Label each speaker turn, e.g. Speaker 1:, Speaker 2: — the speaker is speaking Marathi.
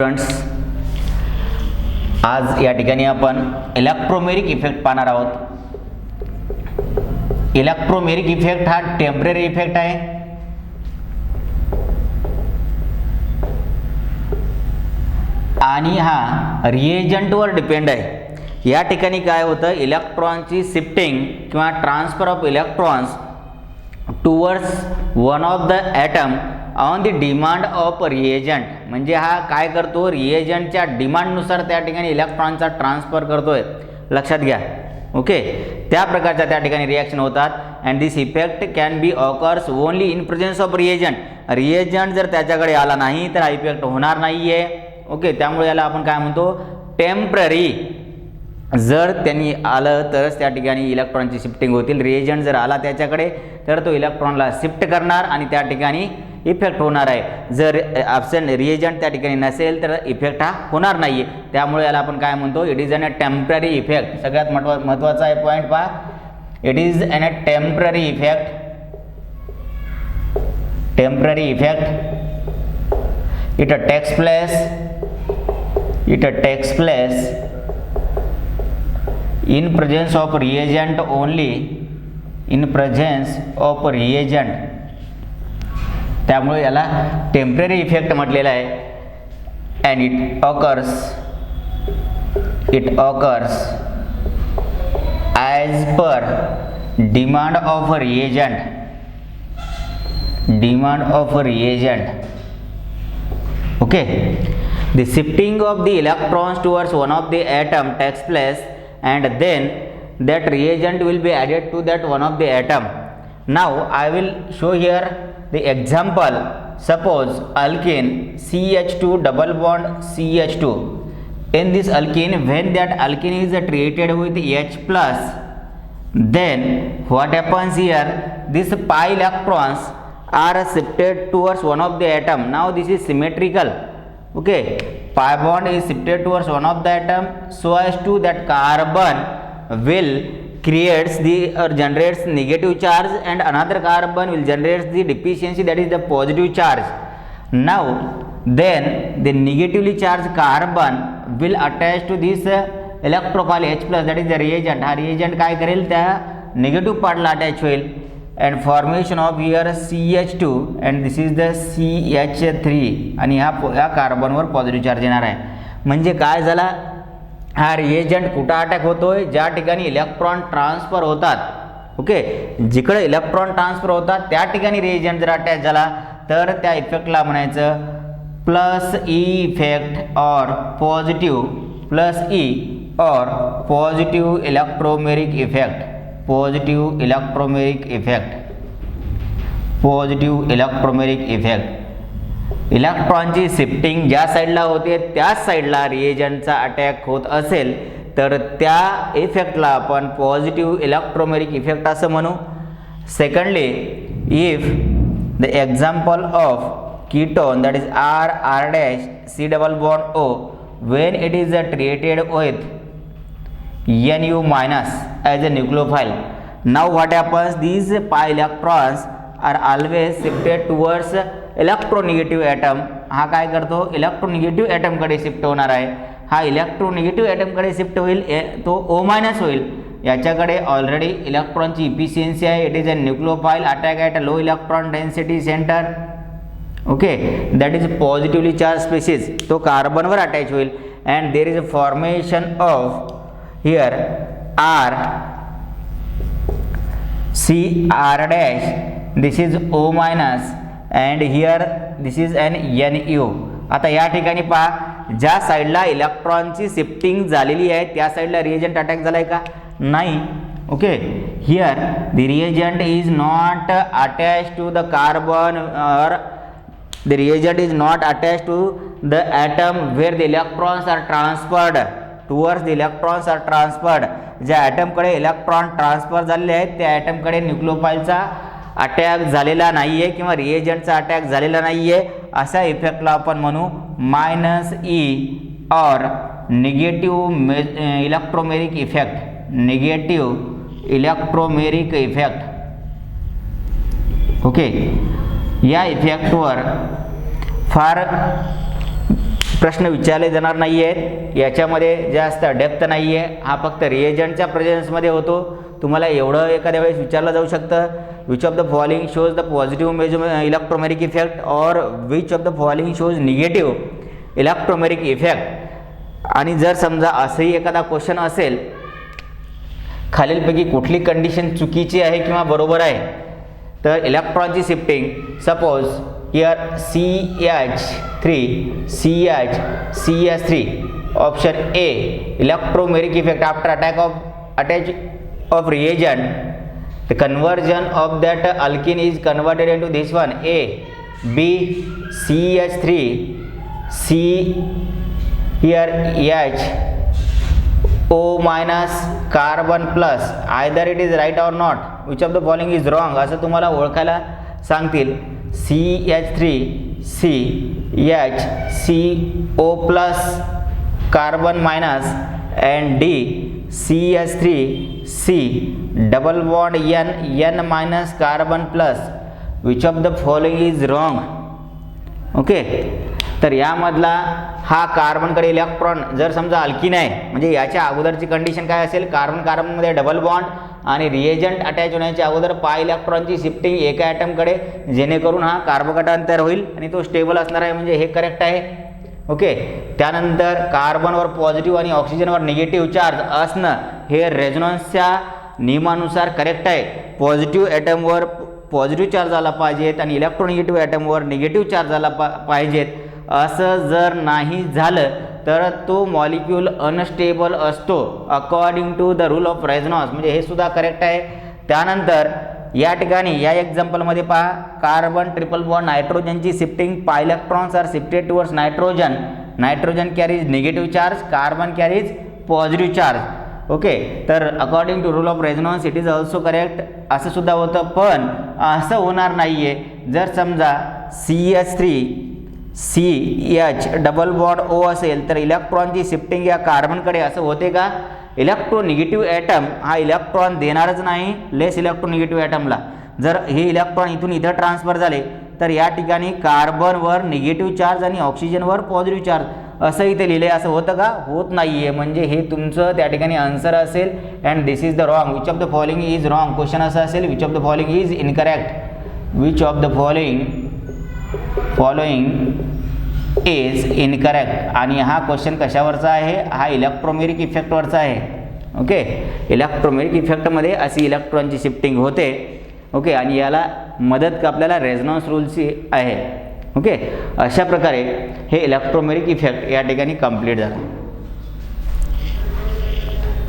Speaker 1: स्टुडंट्स, आज या ठिकाणी आपण इलेक्ट्रोमेरिक इफेक्ट पाहणार आहोत. इलेक्ट्रोमेरिक इफेक्ट हा टेम्पररी इफेक्ट आहे. आणि हा रिएजंटवर डिपेंड आहे. या ठिकाणी काय होतं, इलेक्ट्रॉनची शिफ्टिंग किंवा transfer of electrons towards one of the atom on the demand of reagent. म्हणजे हा काय करतो, रिएजंटच्या डिमांडनुसार त्या ठिकाणी इलेक्ट्रॉनचा ट्रान्सफर करतोय. लक्षात घ्या. ओके, त्या प्रकारच्या त्या ठिकाणी रिॲक्शन होतात. And this effect can be occurs only in presence of reagent. Reagent जर त्याच्याकडे आला नाही तर हा इफेक्ट होणार नाही आहे. ओके, त्यामुळे याला आपण काय म्हणतो, टेम्पररी. जर त्यांनी आलं तरच त्या ठिकाणी इलेक्ट्रॉनची शिफ्टिंग होतील. रिएजंट जर आला त्याच्याकडे तर तो इलेक्ट्रॉनला शिफ्ट करणार आणि त्या ठिकाणी इफेक्ट होणार आहे. जर ॲब्सेंट रिएजंट त्या ठिकाणी नसेल तर इफेक्ट हा होणार नाही आहे. त्यामुळे याला आपण काय म्हणतो, it is an a temporary effect. सगळ्यात महत्त्वाचा आहे पॉईंट पहा, it is an a temporary effect. Temporary effect, it takes place in presence of reagent only, in presence of reagent. त्यामुळे याला टेम्पररी इफेक्ट म्हटलेला आहे. and it occurs as per demand of reagent. Okay, the shifting of the electrons towards one of the atom takes place and then that reagent will be added to that one of the atom. Now I will show here the example. Suppose alkene CH2 double bond CH2. In this alkene, when that alkene is treated with H plus, then what happens here, these pi electrons are shifted towards one of the atom. Now this is symmetrical. Okay, pi bond is shifted towards one of the atom so as to that carbon will creates the or generates negative charge and another carbon will generates the deficiency, that is the positive charge. Now then the negatively charged carbon will attach to this electrophile H plus, that is the reagent. हा reagent काय करेल, त्या negative part ला attach होईल and formation of here CH2 and this is the CH3 आणि ह्या कार्बनवर पॉझिटिव्ह चार्ज येणार आहे. म्हणजे काय झाला, हा रिएजंट कुठं अटॅक होतोय, ज्या ठिकाणी इलेक्ट्रॉन ट्रान्सफर होतात. ओके, जिकडे इलेक्ट्रॉन ट्रान्सफर होतात त्या ठिकाणी रिएजंट जर अटॅच झाला तर त्या इफेक्टला म्हणायचं प्लस ई इफेक्ट और पॉझिटिव्ह प्लस ई और positive electromeric effect. Positive electromeric effect. इलेक्ट्रॉनची शिफ्टिंग ज्या साईडला होते त्याच साईडला रिएजंटचा अटॅक होत असेल तर त्या इफेक्टला आपण पॉझिटिव्ह इलेक्ट्रोमेरिक इफेक्ट असं म्हणू. Secondly, if the example of ketone that is R dash C double bond O when it is treated with Nu minus as a nucleophile. Now what happens, these pi electrons are always shifted towards electronegative atom. हा काय करतो, इलेक्ट्रोनिगेटिव्ह ॲटम कडे शिफ्ट होणार आहे. हा इलेक्ट्रोनिगेटिव्ह ॲटम कडे शिफ्ट होईल, तो O मायनस होईल. याच्याकडे ऑलरेडी इलेक्ट्रॉनची इफिशियन्सी आहे. It is a nucleophile attack at low electron density centre. Okay, that is positively charge species. तो कार्बनवर अटॅच होईल and there is a formation of here R C R dash, this is O minus and here this is an Nu. आता या ठिकाणी पहा, ज्या साईडला इलेक्ट्रॉनची शिफ्टिंग झालेली आहे त्या साईडला रिएजंट अटॅक झालाय का, नाही. Okay, here the reagent is not attach to the carbon or the reagent is not attach to the atom where the electrons are transferred towards the electrons are transferred. ज्या ॲटमकडे इलेक्ट्रॉन ट्रान्सफर झालेले आहेत त्या ॲटमकडे न्यूक्लिओफाइलचा अटॅक झालेला नाही आहे किंवा रिएजंटचा अटॅक झालेला नाही आहे. अशा इफेक्टला आपण म्हणू मायनस ई और negative electromeric effect. Negative electromeric effect. Okay, या इफेक्टवर फार प्रश्न विचारले जाणार नाही आहेत, याच्यामध्ये जास्त डेप्थ नाही आहे, हा फक्त रिएजंटच्या प्रेझेन्समध्ये होतो. तुम्हाला एवढं एखाद्या वेळेस विचारलं जाऊ शकतं, which of the following shows the positive electromagnetic effect or which of the following shows negative electromagnetic effect. आणि जर समजा असंही एखादा क्वेश्चन असेल, खालीलपैकी कुठली कंडिशन चुकीची आहे किंवा बरोबर आहे, तर इलेक्ट्रॉनची shifting, suppose here CH3 CH3, option A electromagnetic effect after attach of reagent, the conversion of that alkene is converted into this one, A. B, CH3 C here H O minus carbon plus, either it is right or not, which of the following is wrong, असं तुम्हाला ओळखायला सांगतील. CH3 C H CO plus carbon minus and D CH3 C double bond N minus carbon plus, which of the following is wrong. Okay, तर यामधला हा कार्बनकडे इलेक्ट्रॉन जर समजा अल्किन आहे, म्हणजे याच्या अगोदरची कंडिशन काय असेल, कार्बन कार्बनमध्ये डबल बॉन्ड आणि रिएजंट अटॅच होण्याच्या अगोदर पाय इलेक्ट्रॉनची शिफ्टिंग एका ॲटमकडे, जेणेकरून हा कार्बोकॅटायन तयार होईल आणि तो स्टेबल असणार आहे, म्हणजे हे करेक्ट आहे. ओके, त्यानंतर कार्बनवर पॉझिटिव्ह आणि ऑक्सिजनवर निगेटिव्ह चार्ज असणं हे रेझोनन्सच्या नियमानुसार करेक्ट आहे. पॉझिटिव्ह ॲटमवर पॉझिटिव्ह चार्ज आला पाहिजेत आणि इलेक्ट्रोनिगेटिव्ह ॲटमवर निगेटिव्ह चार्ज आला पाहिजेत. असं जर नाही झालं तर तो मॉलिक्यूल अनस्टेबल असतो according to the rule of resonance, म्हणजे हे सुद्धा करेक्ट आहे. त्यानंतर या ठिकाणी या एक्झाम्पलमध्ये पहा, कार्बन ट्रिपल बॉन्ड नायट्रोजनची shifting, pi electrons are shifted towards nitrogen, nitrogen carries negative charge, carbon carries positive charge. Okay, तर according to rule of resonance it is also correct, असं सुद्धा होतं. पण असं होणार नाही आहे जर समजा CH3 CH double bond O असेल तर इलेक्ट्रॉनची शिफ्टिंग या कार्बनकडे, असं होते का? इलेक्ट्रोनिगेटिव्ह ॲटम हा इलेक्ट्रॉन देणारच नाही लेस इलेक्ट्रोनिगेटिव्ह ॲटमला. जर हे इलेक्ट्रॉन इथून इथं ट्रान्सफर झाले तर या ठिकाणी कार्बनवर निगेटिव्ह चार्ज आणि ऑक्सिजनवर पॉझिटिव्ह चार्ज असं इथे लिहिले, असं होतं का? होत नाही आहे, म्हणजे हे तुमचं त्या ठिकाणी आन्सर असेल and this is the wrong. Which of the following is wrong, question असं असेल, which of the following is incorrect, which of the following is incorrect. आणि हा क्वेश्चन कशावरचा आहे? हा इलेक्ट्रोमॅग्नेटिक इफेक्टवरचा आहे. ओके, इलेक्ट्रोमॅग्नेटिक इफेक्टमध्ये अशी इलेक्ट्रॉनची शिफ्टिंग होते. ओके, आणि याला मदत आपल्याला रेझोनन्स रूलची आहे. ओके, अशा प्रकारे हे इलेक्ट्रोमॅग्नेटिक इफेक्ट या ठिकाणी कंप्लीट झालं.